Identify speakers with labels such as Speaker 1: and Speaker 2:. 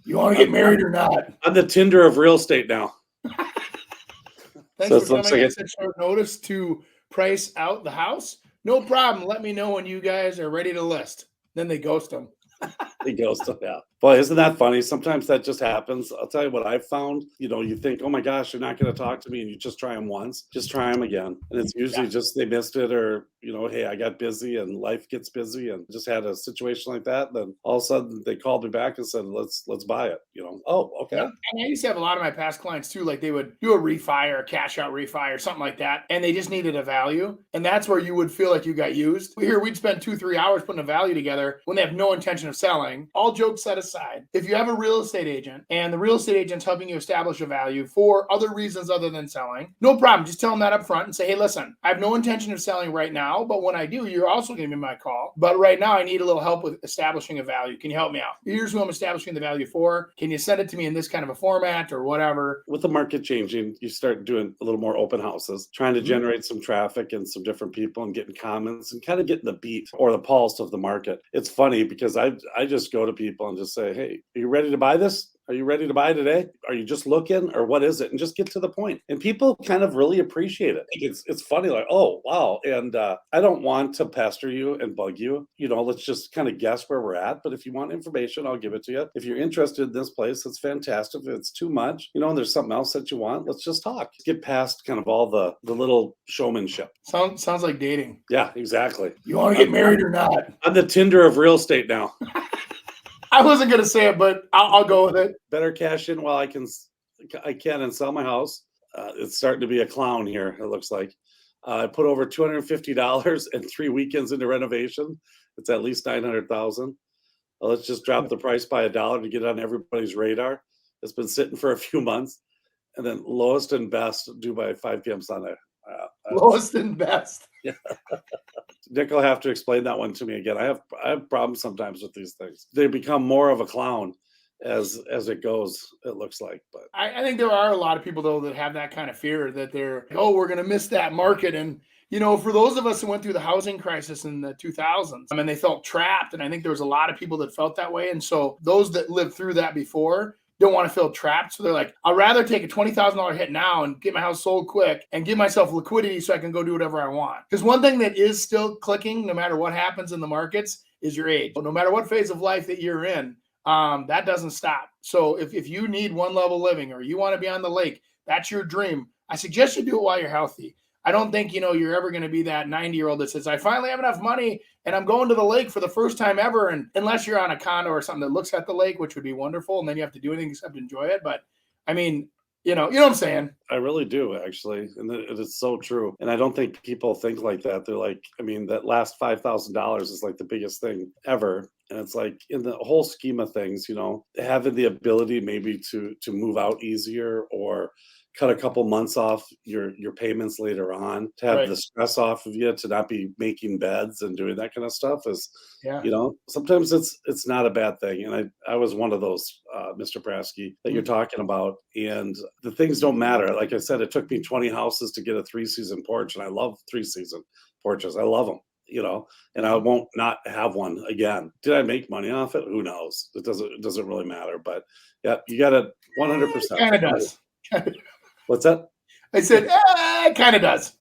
Speaker 1: You want to get married or not?
Speaker 2: I'm the Tinder of real estate now.
Speaker 1: Thanks
Speaker 2: So
Speaker 1: for
Speaker 2: it looks
Speaker 1: coming
Speaker 2: like
Speaker 1: at such short notice to price out the house. No problem. Let me know when you guys are ready to list. Then they ghost them.
Speaker 2: He goes to yeah. Boy, isn't that funny? Sometimes that just happens. I'll tell you what I've found. You think, oh my gosh, you're not going to talk to me, and you just try them once, just try them again, and it's usually just they missed it, or hey, I got busy, and life gets busy, and just had a situation like that. Then all of a sudden they called me back and said, let's buy it. Oh, okay.
Speaker 1: Yep. And I used to have a lot of my past clients too, like they would do a refi or a cash out refi or something like that, and they just needed a value. And that's where you would feel like you got used. Here, we'd spend 2-3 hours putting a value together when they have no intention of selling. All jokes set aside. If you have a real estate agent and the real estate agent's helping you establish a value for other reasons other than selling, no problem. Just tell them that up front and say, hey, listen, I have no intention of selling right now, but when I do, you're also going to be my call. But right now, I need a little help with establishing a value. Can you help me out? Here's who I'm establishing the value for. Can you send it to me in this kind of a format or whatever?
Speaker 2: With the market changing, you start doing a little more open houses, trying to generate some traffic and some different people and getting comments and kind of getting the beat or the pulse of the market. It's funny because I just go to people and just say, hey, are you ready to buy this? Are you ready to buy today? Are you just looking, or what is it? And just get to the point. And people kind of really appreciate it. It's funny, like, oh, wow. And I don't want to pester you and bug you. Let's just kind of guess where we're at. But if you want information, I'll give it to you. If you're interested in this place, it's fantastic. If it's too much, and there's something else that you want, let's just talk. Get past kind of all the little showmanship.
Speaker 1: Sounds like dating.
Speaker 2: Yeah, exactly.
Speaker 1: You want to get married or not?
Speaker 2: I'm the Tinder of real estate now.
Speaker 1: I wasn't going to say it, but I'll go with it.
Speaker 2: Better cash in while I can and sell my house. It's starting to be a clown here, it looks like. I put over $250 and 3 weekends into renovation. It's at least $900,000. Let's just drop the price by $1 to get on everybody's radar. It's been sitting for a few months. And then lowest and best due by 5 p.m. Sunday.
Speaker 1: Lowest and best.
Speaker 2: Yeah. Nick will have to explain that one to me again. I have problems sometimes with these things. They become more of a clown as it goes, it looks like. But
Speaker 1: I think there are a lot of people though that have that kind of fear that they're, we're going to miss that market. And for those of us who went through the housing crisis in the 2000s, they felt trapped. And I think there was a lot of people that felt that way. And so those that lived through that before don't want to feel trapped. So they're like, I'd rather take a $20,000 hit now and get my house sold quick and give myself liquidity so I can go do whatever I want. Because one thing that is still clicking, no matter what happens in the markets, is your age. No matter what phase of life that you're in, that doesn't stop. So if you need one level living or you want to be on the lake, that's your dream. I suggest you do it while you're healthy. I don't think, you're ever going to be that 90-year-old that says, I finally have enough money and I'm going to the lake for the first time ever. And unless you're on a condo or something that looks at the lake, which would be wonderful. And then you have to do anything except enjoy it. But you know what I'm saying?
Speaker 2: I really do, actually. And it is so true. And I don't think people think like that. They're like, that last $5,000 is like the biggest thing ever. And it's like in the whole scheme of things, having the ability maybe to move out easier or cut a couple months off your payments later on, to have the stress off of you, to not be making beds and doing that kind of stuff is, sometimes it's not a bad thing. And I was one of those, Mr. Prasky, that you're talking about. And the things don't matter. Like I said, it took me 20 houses to get a 3-season porch. And I love 3-season porches. I love them. And I won't not have one again. Did I make money off it? Who knows? It doesn't really matter. But yeah, you got it 100%.
Speaker 1: Kind of does.
Speaker 2: What's that?
Speaker 1: I said, it kind of does.